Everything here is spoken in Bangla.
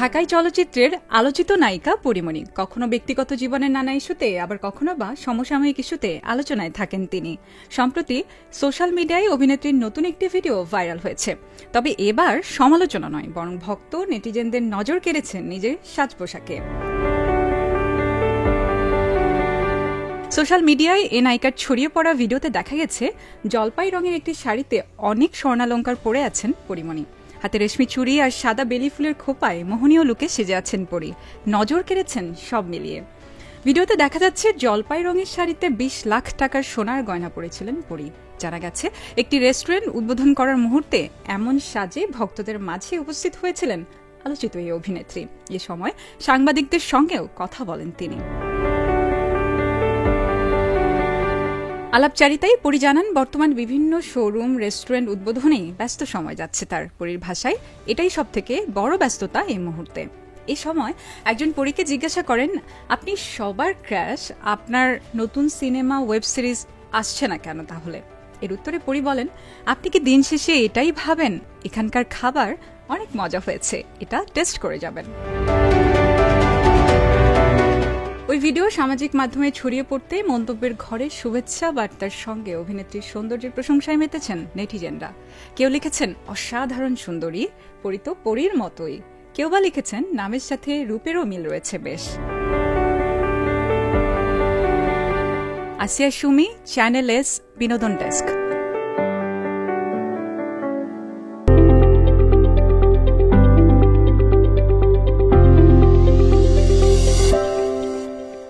ঢাকাই চলচ্চিত্রের আলোচিত নায়িকা পরীমণি কখনো ব্যক্তিগত জীবনের নানা ইস্যুতে আবার কখনো বা সমসাময়িক ইস্যুতে আলোচনায় থাকেন তিনি। সম্প্রতি সোশ্যাল মিডিয়ায় অভিনেত্রীর নতুন একটি ভিডিও ভাইরাল হয়েছে। তবে এবার সমালোচনা নয়, বরং ভক্ত নেটিজেনদের নজর কেড়েছেন নিজের সাজ পোশাকে। সোশ্যাল মিডিয়ায় এ নায়িকার ছড়িয়ে পড়া ভিডিওতে দেখা গেছে জলপাই রঙের একটি শাড়িতে অনেক স্বর্ণালঙ্কার পরে আছেন পরীমণি। হাতে রেশমি চুড়ি আর সাদা বেলি ফুলের খোপায় মোহনীয় লুকে সেজে আছেন পরী। নজর কেড়েছেন সব মিলিয়ে। ভিডিওতে দেখা যাচ্ছে জলপাই রঙের শাড়িতে ২০ লাখ টাকার সোনার গয়না পরেছিলেন পরী। জানা গেছে একটি রেস্টুরেন্ট উদ্বোধন করার মুহূর্তে এমন সাজে ভক্তদের মাঝে উপস্থিত হয়েছিলেন আলোচিত এই অভিনেত্রী। এ সময় সাংবাদিকদের সঙ্গেও কথা বলেন তিনি। আলাপচারিতায় পরী জানান বর্তমান বিভিন্ন শোরুম রেস্টুরেন্ট উদ্বোধনেই ব্যস্ত সময় যাচ্ছে তার। পরীর ভাষায় এটাই সবথেকে বড় ব্যস্ততা এই মুহূর্তে। এই সময় একজন পরীকে জিজ্ঞাসা করেন, আপনি সবার ক্র্যাশ, আপনার নতুন সিনেমা ওয়েব সিরিজ আসছে না কেন তাহলে? এর উত্তরে পরী বলেন, আপনি কি দিন শেষে এটাই ভাবেন এখানকার খাবার অনেক মজা হয়েছে, এটা টেস্ট করে যাবেন। ওই ভিডিও সামাজিক মাধ্যমে ছড়িয়ে পড়তে মন্তব্যের ঘরে শুভেচ্ছা বার্তার সঙ্গে অভিনেত্রীর সৌন্দর্যের প্রশংসায় মেতেছেন নেটিজেনরা। কেউ লিখেছেন অসাধারণ সুন্দরী, পরী তো পরীর মতোই। কেউ বা লিখেছেন নামের সাথে রূপেরও মিল রয়েছে বেশ। আসিয়া সুমি, চ্যানেল এস বিনোদন ডেস্ক।